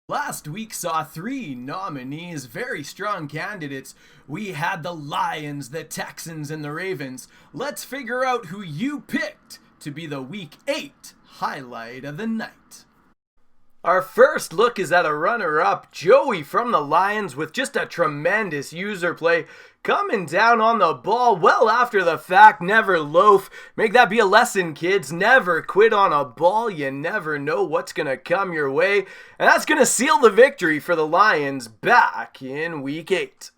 Last week saw three nominees, very strong candidates. We had the Lions, the Texans, and the Ravens. Let's figure out who you picked to be the Week 8 highlight of the night. Our first look is at a runner-up, Joey from the Lions, with just a tremendous user play, coming down on the ball well after the fact. Never loaf. Make that be a lesson, kids. Never quit on a ball. You never know what's going to come your way. And that's going to seal the victory for the Lions back in Week 8.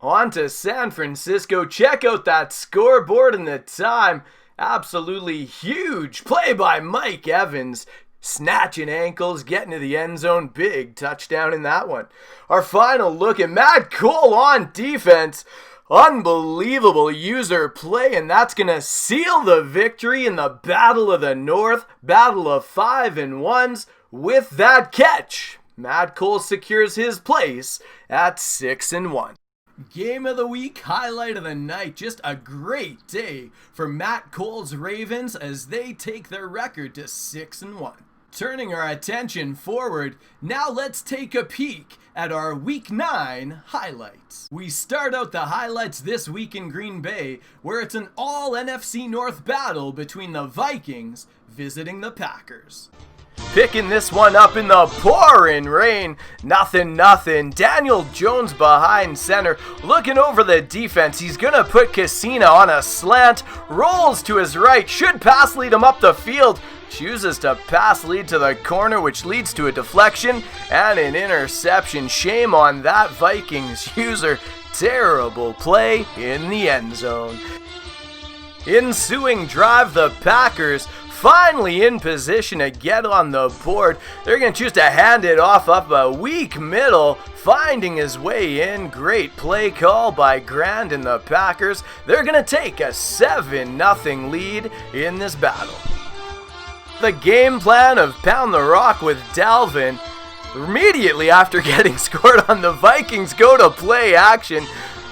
On to San Francisco. Check out that scoreboard and the time. Absolutely huge play by Mike Evans. Snatching ankles, getting to the end zone. Big touchdown in that one. Our final look at Matt Cole on defense. Unbelievable user play, and that's going to seal the victory in the Battle of the North. Battle of 5-1s with that catch. Matt Cole secures his place at 6-1. Game of the week, highlight of the night. Just a great day for Matt Cole's Ravens as they take their record to 6-1. Turning our attention forward, now let's take a peek at our Week 9 highlights. We start out the highlights this week in Green Bay, where it's an all NFC North battle between the Vikings visiting the Packers. Picking this one up in the pouring rain. Nothing. Daniel Jones behind center. Looking over the defense. He's going to put Casina on a slant. Rolls to his right. Should pass lead him up the field. Chooses to pass lead to the corner, which leads to a deflection and an interception. Shame on that Vikings user. Terrible play in the end zone. Ensuing drive, the Packers finally in position to get on the board. They're going to choose to hand it off up a weak middle, finding his way in. Great play call by Grand and the Packers. They're going to take a 7-0 lead in this battle. The game plan of pound the rock with Dalvin. Immediately after getting scored on, the Vikings go to play action.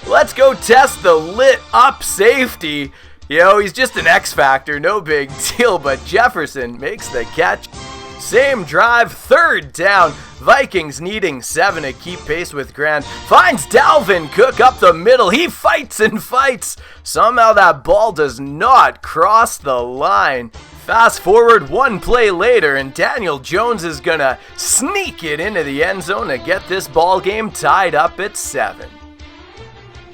Let's go test the lit up safety. You know, he's just an X factor, no big deal, but Jefferson makes the catch. Same drive, third down. Vikings needing 7 to keep pace with Grant. Finds Dalvin Cook up the middle. He fights and fights. Somehow that ball does not cross the line. Fast forward one play later, and Daniel Jones is going to sneak it into the end zone to get this ball game tied up at 7.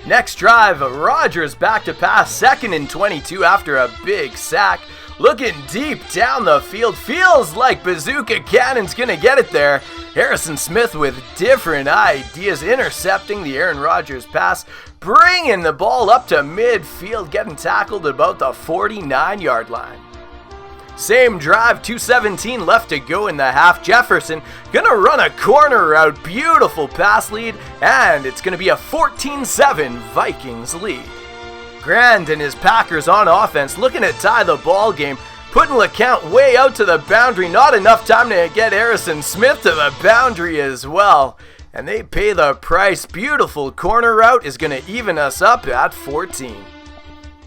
Next drive, Rodgers back to pass, 2nd and 22 after a big sack. Looking deep down the field, feels like Bazooka Cannon's gonna get it there. Harrison Smith with different ideas, intercepting the Aaron Rodgers pass, bringing the ball up to midfield, getting tackled at about the 49-yard line. Same drive, 2:17 left to go in the half. Jefferson gonna run a corner route, beautiful pass lead, and it's gonna be a 14-7 Vikings lead. Grand and his Packers on offense looking to tie the ball game, putting LeCount way out to the boundary. Not enough time to get Harrison Smith to the boundary as well, and they pay the price. Beautiful corner route is gonna even us up at 14.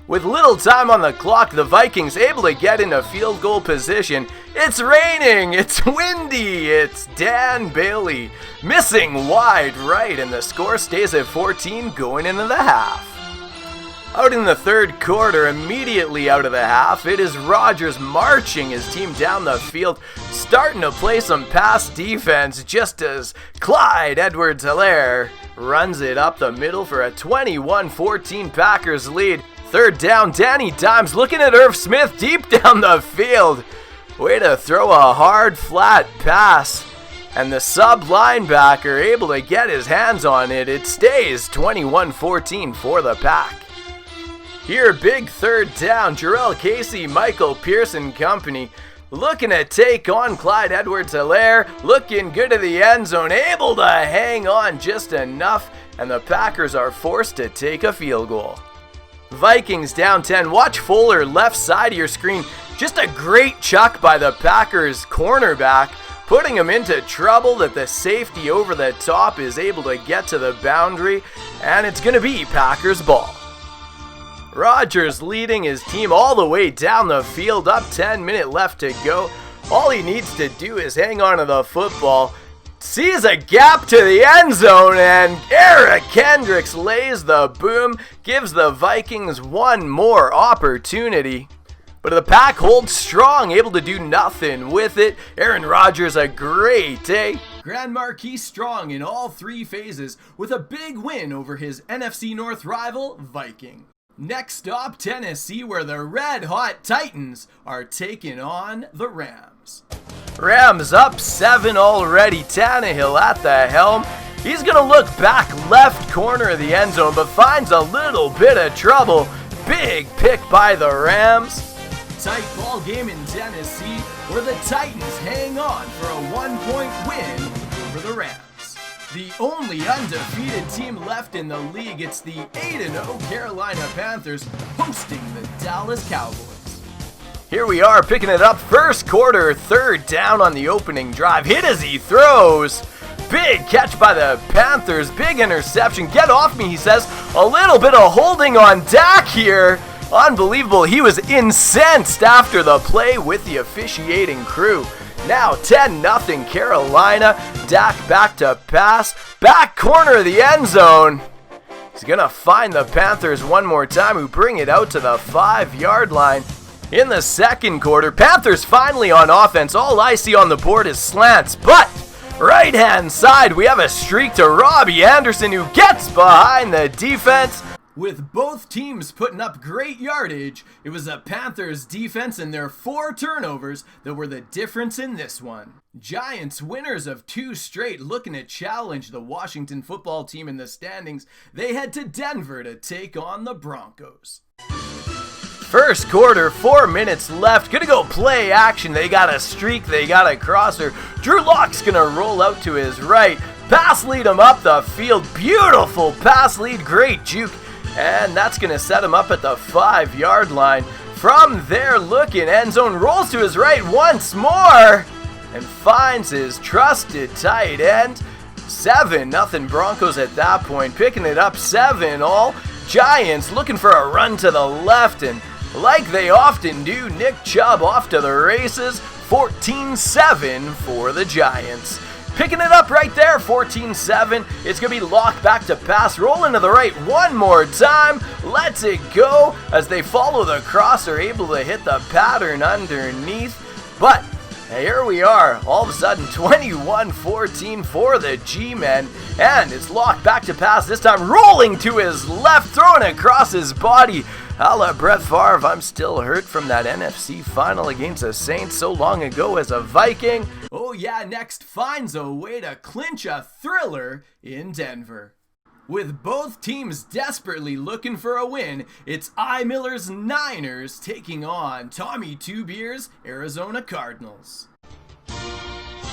With little time on the clock, the Vikings able to get into field goal position. It's raining, it's windy, it's Dan Bailey missing wide right, and the score stays at 14 going into the half. Out in the third quarter, immediately out of the half, it is Rodgers marching his team down the field, starting to play some pass defense just as Clyde Edwards-Helaire runs it up the middle for a 21-14 Packers lead. Third down, Danny Dimes looking at Irv Smith deep down the field. Way to throw a hard, flat pass. And the sub linebacker able to get his hands on it. It stays 21-14 for the Pack. Here, big third down, Jarrell Casey, Michael Pearson company looking to take on Clyde Edwards-Helaire. Looking good to the end zone, able to hang on just enough. And the Packers are forced to take a field goal. Vikings down 10. Watch Fuller left side of your screen. Just a great chuck by the Packers cornerback, putting him into trouble that the safety over the top is able to get to the boundary, and it's going to be Packers ball. Rodgers leading his team all the way down the field, up 10 minutes left to go. All he needs to do is hang on to the football, sees a gap to the end zone, and Eric Kendricks lays the boom, gives the Vikings one more opportunity. But the pack holds strong, able to do nothing with it. Aaron Rodgers, a great day. Grand Marquis strong in all three phases with a big win over his NFC North rival, Viking. Next stop, Tennessee, where the red-hot Titans are taking on the Rams. Rams up 7 already. Tannehill at the helm. He's going to look back left corner of the end zone, but finds a little bit of trouble. Big pick by the Rams. Tight ball game in Tennessee, where the Titans hang on for a 1-point win over the Rams. The only undefeated team left in the league, it's the 8-0 Carolina Panthers hosting the Dallas Cowboys. Here we are picking it up first quarter, third down on the opening drive. Hit as he throws. Big catch by the Panthers, big interception. Get off me, he says. A little bit of holding on Dak here. Unbelievable. He was incensed after the play with the officiating crew. Now 10-0 Carolina. Dak back to pass. Back corner of the end zone. He's going to find the Panthers one more time, who bring it out to the 5-yard line. In the second quarter, Panthers finally on offense. All I see on the board is slants, but right-hand side, we have a streak to Robbie Anderson, who gets behind the defense. With both teams putting up great yardage, it was the Panthers' defense and their 4 turnovers that were the difference in this one. Giants, winners of 2 straight, looking to challenge the Washington football team in the standings. They head to Denver to take on the Broncos. First quarter, 4 minutes left. Gonna go play action. They got a streak, they got a crosser. Drew Lock's gonna roll out to his right. Pass lead him up the field. Beautiful pass lead, great juke. And that's going to set him up at the 5-yard line. From there, looking, end zone, rolls to his right once more and finds his trusted tight end. 7-0 Broncos at that point, picking it up 7 all. Giants looking for a run to the left, and like they often do, Nick Chubb off to the races. 14-7 for the Giants. Picking it up right there, 14-7. It's going to be Lock back to pass, rolling to the right one more time. Lets it go as they follow the crosser, able to hit the pattern underneath. But here we are, all of a sudden 21-14 for the G-Men. And it's Lock back to pass, this time rolling to his left, throwing it across his body. A la Brett Favre, I'm still hurt from that NFC final against the Saints so long ago as a Viking. Oh yeah, next finds a way to clinch a thriller in Denver. With both teams desperately looking for a win, it's I. Miller's Niners taking on Tommy Two Beers' Arizona Cardinals.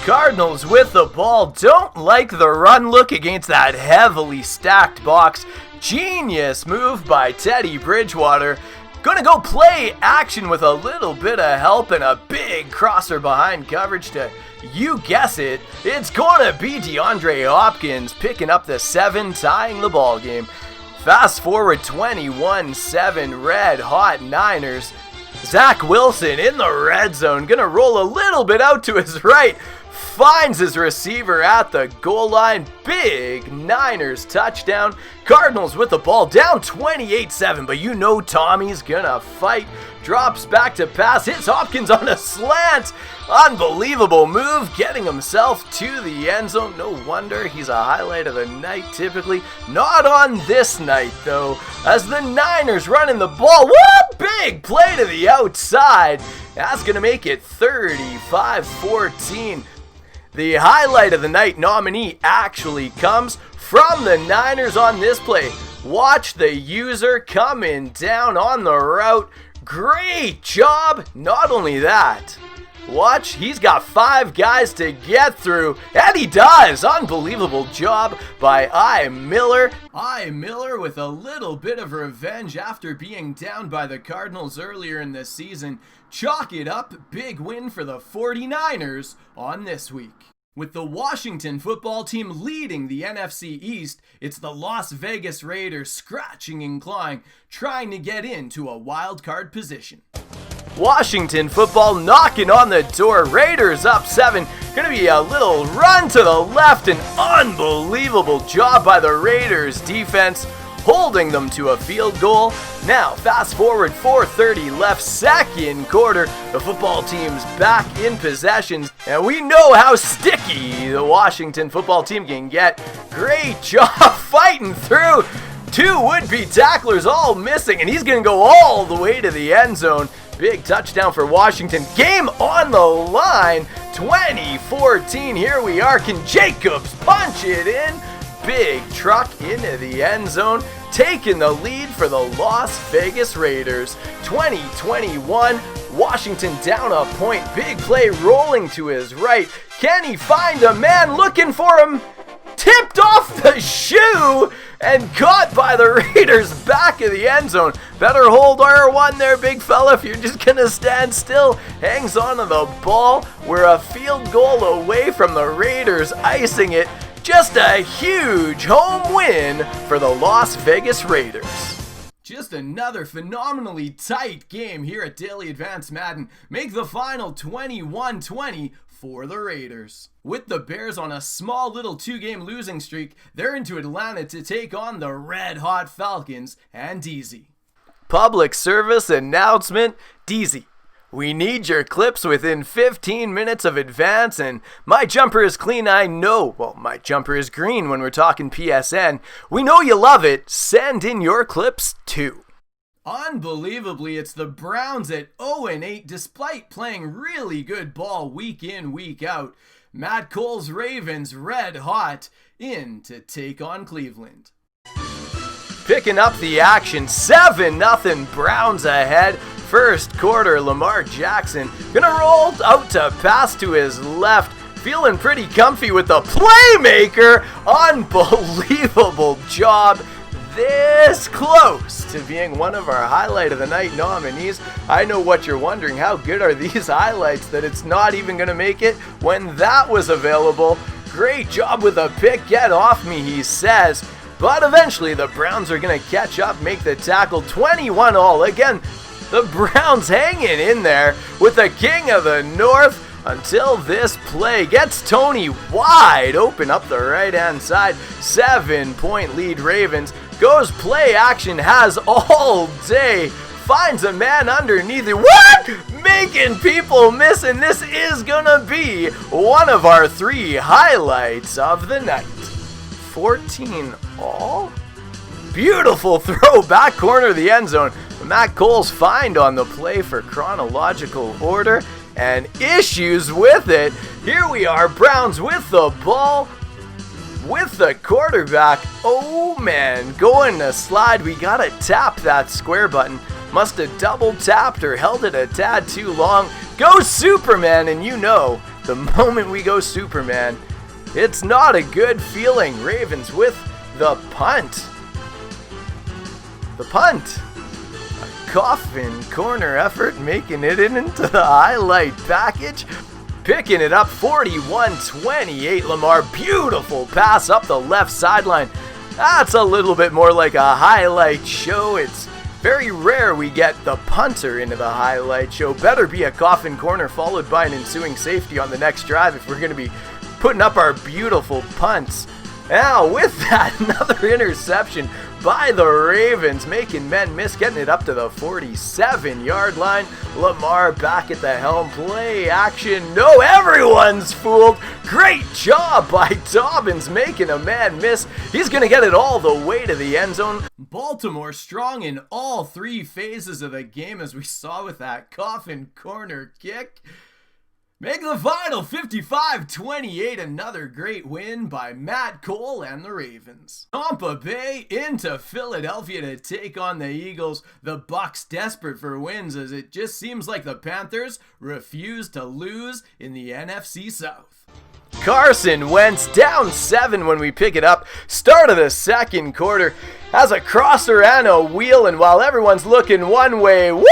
Cardinals with the ball, don't like the run look against that heavily stacked box. Genius move by Teddy Bridgewater. Gonna go play action with a little bit of help and a big crosser behind coverage to, you guess it, it's gonna be DeAndre Hopkins picking up the 7, tying the ball game. Fast forward 21-7, red hot Niners. Zach Wilson in the red zone, gonna roll a little bit out to his right. Finds his receiver at the goal line. Big Niners touchdown. Cardinals with the ball down 28-7, but you know Tommy's gonna fight. Drops back to pass, hits Hopkins on a slant. Unbelievable move, getting himself to the end zone. No wonder he's a highlight of the night typically. Not on this night though, as the Niners running the ball. What big play to the outside. That's gonna make it 35-14. The highlight of the night nominee actually comes from the Niners on this play. Watch the user coming down on the route. Great job. Not only that, watch, he's got 5 guys to get through, and he does. Unbelievable job by I. Miller. I. Miller with a little bit of revenge after being down by the Cardinals earlier in the season. Chalk it up, big win for the 49ers on this week. With the Washington football team leading the NFC East, it's the Las Vegas Raiders scratching and clawing, trying to get into a wild card position. Washington football knocking on the door. Raiders up 7. Gonna be a little run to the left. An unbelievable job by the Raiders defense, holding them to a field goal. Now, fast forward 4:30 left, second quarter. The football team's back in possession, and we know how sticky the Washington football team can get. Great job fighting through. 2 would-be tacklers all missing, and he's going to go all the way to the end zone. Big touchdown for Washington. Game on the line. 2014. Here we are. Can Jacobs punch it in? Big truck into the end zone, taking the lead for the Las Vegas Raiders. 2021, Washington down a point. Big play rolling to his right. Can he find a man looking for him? Tipped off the shoe and caught by the Raiders back of the end zone. Better hold R1 there, big fella, if you're just going to stand still. Hangs onto the ball. We're a field goal away from the Raiders icing it. Just a huge home win for the Las Vegas Raiders. Just another phenomenally tight game here at Daily Advance Madden. Make the final 21-20 for the Raiders. With the Bears on a small little 2-game losing streak, they're into Atlanta to take on the red-hot Falcons and DZ. Public service announcement, DZ. We need your clips within 15 minutes of advance, and my jumper is clean, I know. Well, my jumper is green when we're talking PSN. We know you love it. Send in your clips too. Unbelievably, it's the Browns at 0-8 despite playing really good ball week in, week out. Matt Cole's Ravens red hot in to take on Cleveland. Picking up the action, 7-0 Browns ahead. First quarter, Lamar Jackson gonna roll out to pass to his left. Feeling pretty comfy with the playmaker. Unbelievable job. This close to being one of our highlight of the night nominees. I know what you're wondering. How good are these highlights that it's not even gonna make it when that was available? Great job with a pick. Get off me, he says. But eventually the Browns are gonna catch up, make the tackle. 21-all. Again, the Browns hanging in there with the king of the north until this play gets Tony wide open up the right-hand side. 7-point lead Ravens. Goes play action, has all day. Finds a man underneath it. What? Making people miss, and this is gonna be one of our 3 highlights of the night. 14-all? Beautiful throw, back corner of the end zone. Matt Cole's find on the play for chronological order and issues with it. Here we are, Browns with the ball, with the quarterback. Oh man, going to slide. We gotta tap that square button. Must have double tapped or held it a tad too long. Go Superman, and you know, the moment we go Superman, it's not a good feeling. Ravens with the punt. The punt. Coffin corner effort, making it into the highlight package. Picking it up 41-28. Lamar, beautiful pass up the left sideline. That's a little bit more like a highlight show. It's very rare we get the punter into the highlight show. Better be a coffin corner followed by an ensuing safety on the next drive if we're going to be putting up our beautiful punts. Now, with that, another interception by the Ravens, making men miss, getting it up to the 47-yard line. Lamar back at the helm, play action. No, everyone's fooled. Great job by Dobbins, making a man miss. He's going to get it all the way to the end zone. Baltimore strong in all 3 phases of the game, as we saw with that coffin corner kick. Make the final 55-28, another great win by Matt Cole and the Ravens. Tampa Bay into Philadelphia to take on the Eagles. The Bucs desperate for wins, as it just seems like the Panthers refuse to lose in the NFC South. Carson Wentz down 7 when we pick it up. Start of the second quarter. Has a crosser and a wheel, and while everyone's looking one way, whoop!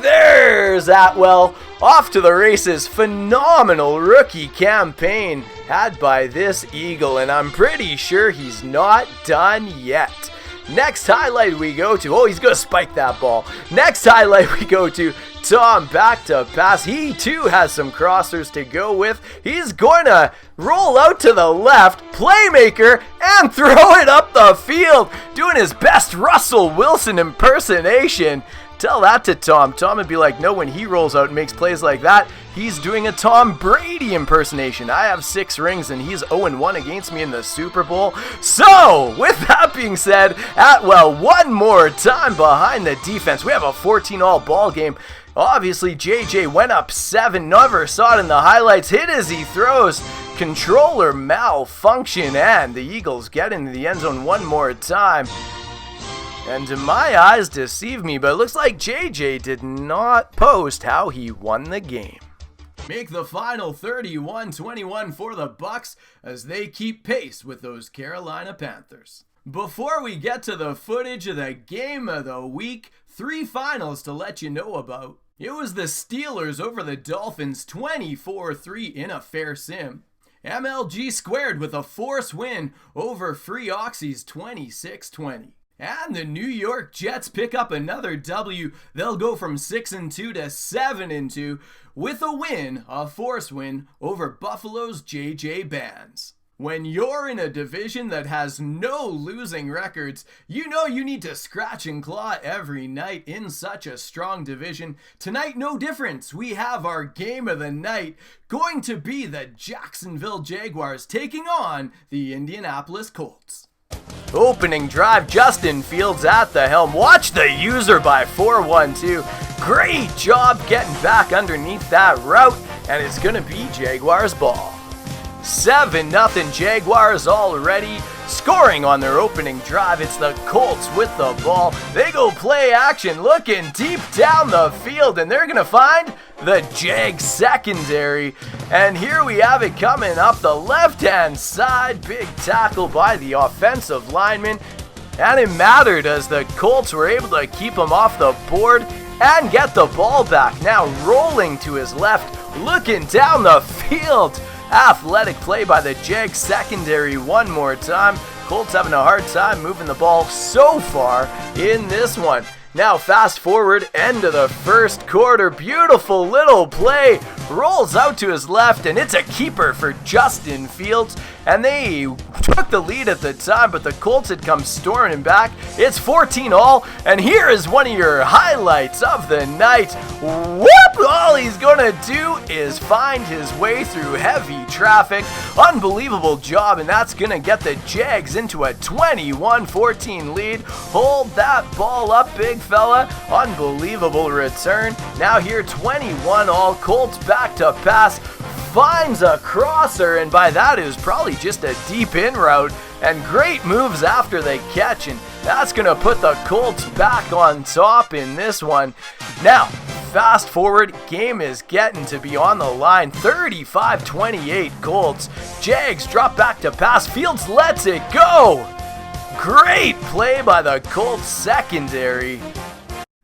There's Atwell. Off to the races. Phenomenal rookie campaign had by this Eagle, and I'm pretty sure he's not done yet. Next highlight we go to, oh, he's going to spike that ball. Next highlight we go to, Tom back to pass. He too has some crossers to go with. He's going to roll out to the left, playmaker, and throw it up the field. Doing his best Russell Wilson impersonation. Tell that to Tom. Tom would be like, no, when he rolls out and makes plays like that, he's doing a Tom Brady impersonation. I have 6 rings and he's 0-1 against me in the Super Bowl. So, with that being said, Atwell one more time behind the defense. We have a 14-all ball game. Obviously, JJ went up 7, never saw it in the highlights. Hit as he throws. Controller malfunction, and the Eagles get into the end zone one more time. And to my eyes, deceive me, but it looks like JJ did not post how he won the game. Make the final 31-21 for the Bucs as they keep pace with those Carolina Panthers. Before we get to the footage of the game of the week, 3 finals to let you know about. It was the Steelers over the Dolphins 24-3 in a fair sim. MLG squared with a force win over Free Oxy's 26-20. And the New York Jets pick up another W. They'll go from 6-2 to 7-2 with a win, a force win, over Buffalo's JJ Bands. When you're in a division that has no losing records, you know you need to scratch and claw every night in such a strong division. Tonight, no difference. We have our game of the night going to be the Jacksonville Jaguars taking on the Indianapolis Colts. Opening drive, Justin Fields at the helm. Watch the user by 4-1-2. Great job getting back underneath that route, and it's going to be Jaguars ball. 7-0 Jaguars already scoring on their opening drive. It's the Colts with the ball. They go play action, looking deep down the field, and they're going to find the Jags secondary. And here we have it coming up the left-hand side. Big tackle by the offensive lineman. And it mattered as the Colts were able to keep him off the board and get the ball back. Now rolling to his left, looking down the field. Athletic play by the Jags secondary one more time. Colts having a hard time moving the ball so far in this one. Now fast forward, end of the first quarter. Beautiful little play. Rolls out to his left, and it's a keeper for Justin Fields. And they took the lead at the time, but the Colts had come storming back. It's 14-all, and here is one of your highlights of the night. Whoop! All he's gonna do is find his way through heavy traffic. Unbelievable job, and that's gonna get the Jags into a 21-14 lead. Hold that ball up, big fella. Unbelievable return. Now here 21-all. Colts back to pass. Finds a crosser, and by that it was probably just a deep in route, and great moves after they catch, and that's going to put the Colts back on top in this one. Now, fast forward, game is getting to be on the line. 35-28 Colts. Jags drop back to pass. Fields lets it go. Great play by the Colts secondary.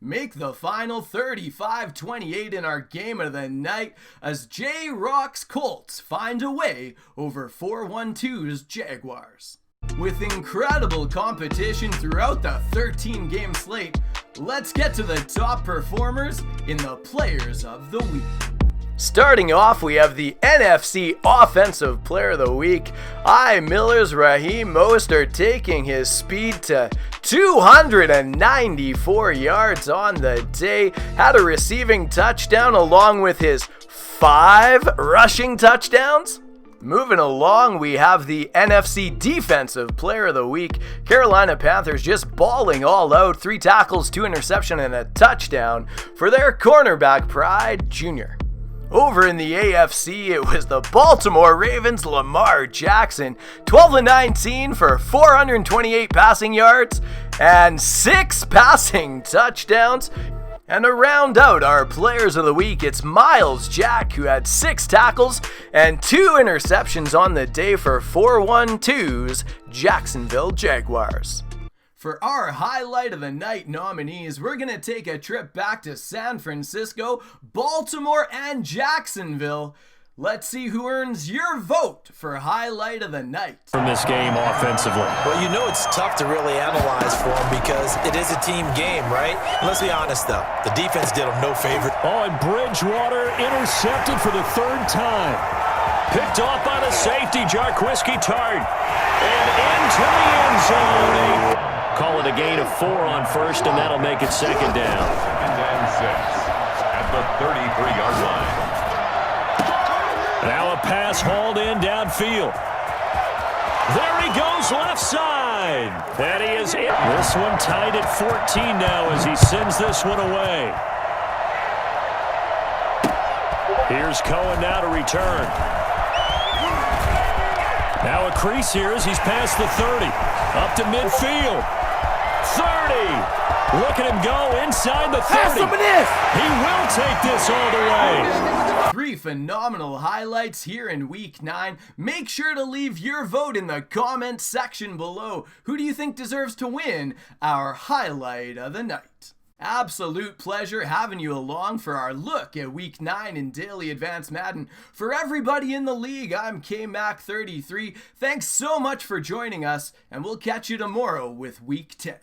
Make the final 35-28 in our game of the night as J-Rock's Colts find a way over 4-1-2's Jaguars. With incredible competition throughout the 13-game slate, let's get to the top performers in the Players of the Week. Starting off, we have the NFC Offensive Player of the Week. Miller's Raheem Mostert taking his speed to 294 yards on the day. Had a receiving touchdown along with his 5 rushing touchdowns. Moving along, we have the NFC Defensive Player of the Week. Carolina Panthers just balling all out. 3 tackles, 2 interceptions, and a touchdown for their cornerback Pride Jr. Over in the AFC, it was the Baltimore Ravens' Lamar Jackson, 12-19 for 428 passing yards and 6 passing touchdowns. And to round out our Players of the Week, it's Miles Jack, who had 6 tackles and 2 interceptions on the day for 4-1-2's Jacksonville Jaguars. For our highlight of the night nominees, we're going to take a trip back to San Francisco, Baltimore, and Jacksonville. Let's see who earns your vote for highlight of the night. From this game offensively. Well, you know it's tough to really analyze for him because it is a team game, right? And let's be honest, though. The defense did him no favor. Oh, and Bridgewater intercepted for the third time. Picked off by the safety, Jarquiski Tart. And into the end zone. They call it a gain of 4 on first, and that'll make it second down. Second and 6 at the 33-yard line. Now a pass hauled in downfield. There he goes left side. That is it. This one tied at 14 now as he sends this one away. Here's Cohen now to return. Now a crease here as he's past the 30. Up to midfield. 30. Look at him go inside the 30. He will take this all the way. 3 phenomenal highlights here in Week 9. Make sure to leave your vote in the comments section below. Who do you think deserves to win our highlight of the night? Absolute pleasure having you along for our look at Week 9 in Daily Advance Madden. For everybody in the league, I'm KMac33. Thanks so much for joining us, and we'll catch you tomorrow with Week 10.